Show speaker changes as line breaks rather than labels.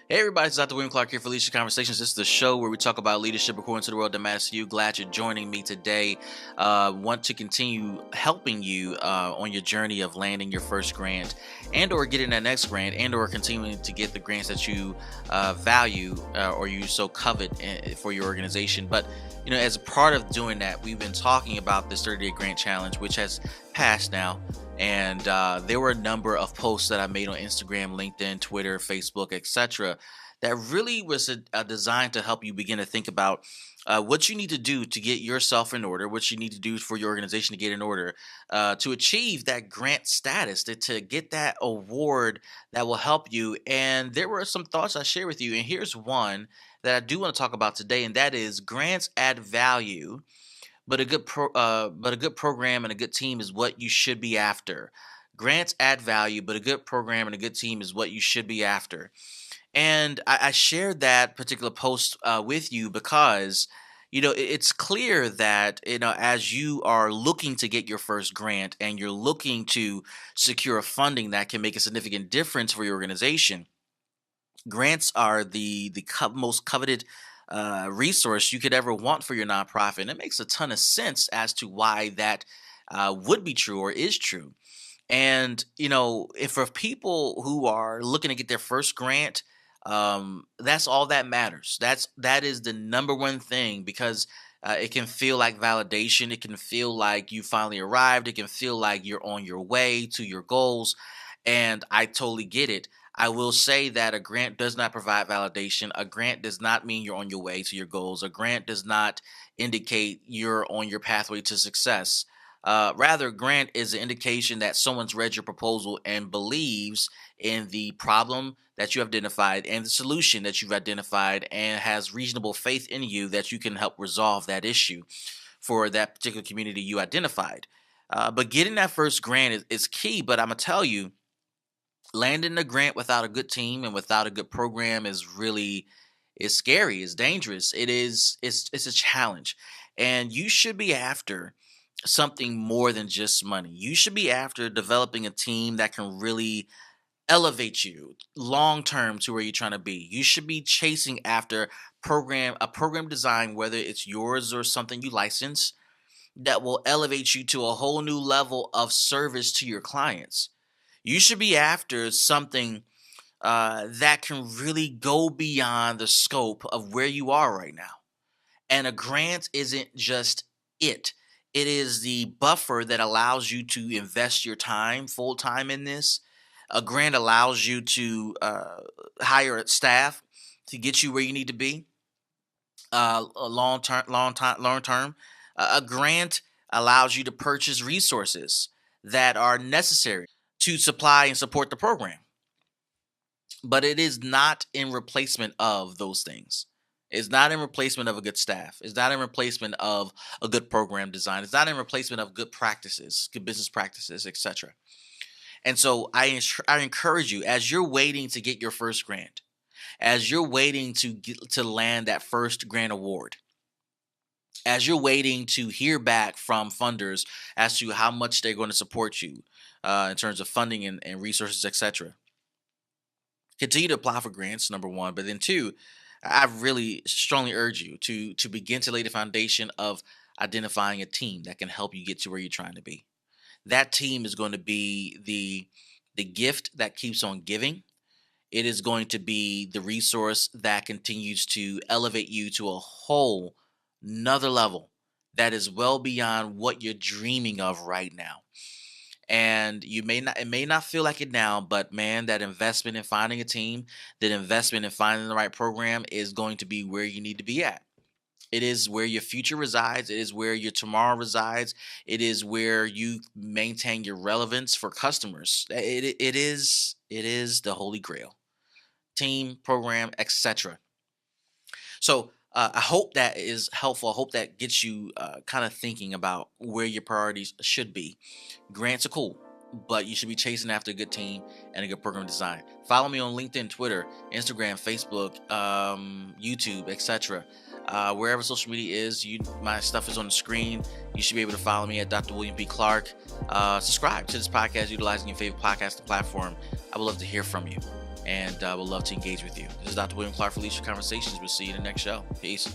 Hey everybody, it's Dr. William Clark here for Leadership Conversations. This is the show where we talk about leadership according to the world that matters to you. Glad you're joining me today. Want to continue helping you on your journey of landing your first grant and or getting that next grant and or continuing to get the grants that you value or you so covet for your organization. But, as a part of doing that, we've been talking about this 30-day grant challenge, which has passed now. And there were a number of posts that I made on Instagram, LinkedIn, Twitter, Facebook, etc. that really was designed to help you begin to think about what you need to do to get yourself in order, what you need to do for your organization to get in order, to achieve that grant status, to get that award that will help you. And there were some thoughts I shared with you. And here's one that I do want to talk about today, and that is grants add value, but a good program and a good team is what you should be after. Grants add value, but a good program and a good team is what you should be after. And I shared that particular post with you because it's clear that as you are looking to get your first grant and you're looking to secure funding that can make a significant difference for your organization. Grants are the most coveted resource you could ever want for your nonprofit. And it makes a ton of sense as to why that would be true or is true. And, if for people who are looking to get their first grant, that's all that matters. That is the number one thing because it can feel like validation. It can feel like you finally arrived. It can feel like you're on your way to your goals. And I totally get it. I will say that a grant does not provide validation. A grant does not mean you're on your way to your goals. A grant does not indicate you're on your pathway to success. Rather, a grant is an indication that someone's read your proposal and believes in the problem that you have identified and the solution that you've identified and has reasonable faith in you that you can help resolve that issue for that particular community you identified. But getting that first grant is key. But I'm going to tell you, landing a grant without a good team and without a good program is scary, it's dangerous. It's a challenge. And you should be after something more than just money. You should be after developing a team that can really elevate you long term to where you're trying to be. You should be chasing after a program design, whether it's yours or something you license, that will elevate you to a whole new level of service to your clients. You should be after something that can really go beyond the scope of where you are right now. And a grant isn't just it. It is the buffer that allows you to invest your time full time in this. A grant allows you to hire staff to get you where you need to be. A long term. A grant allows you to purchase resources that are necessary to supply and support the program. But it is not in replacement of those things. It's not in replacement of a good staff. It's not in replacement of a good program design. It's not in replacement of good practices, good business practices, etc. And so I encourage you, as you're waiting to get your first grant, as you're waiting to land that first grant award, as you're waiting to hear back from funders as to how much they're going to support you in terms of funding and resources, etc. Continue to apply for grants, number one. But then two, I really strongly urge you to begin to lay the foundation of identifying a team that can help you get to where you're trying to be. That team is going to be the gift that keeps on giving. It is going to be the resource that continues to elevate you to a whole another level that is well beyond what you're dreaming of right now. And it may not feel like it now, but man, that investment in finding a team, that investment in finding the right program is going to be where you need to be at. It is where your future resides. It is where your tomorrow resides. It is where you maintain your relevance for customers. It is the holy grail. Team, program, etc. So I hope that is helpful. I hope that gets you kind of thinking about where your priorities should be. Grants are cool, but you should be chasing after a good team and a good program design. Follow me on LinkedIn, Twitter, Instagram, Facebook, YouTube, etc. Wherever social media is, my stuff is on the screen. You should be able to follow me at Dr. William P. Clark. Subscribe to this podcast utilizing your favorite podcasting platform. I would love to hear from you. and I would love to engage with you. This is Dr. William Clark for Leadership Conversations. We'll see you in the next show. Peace.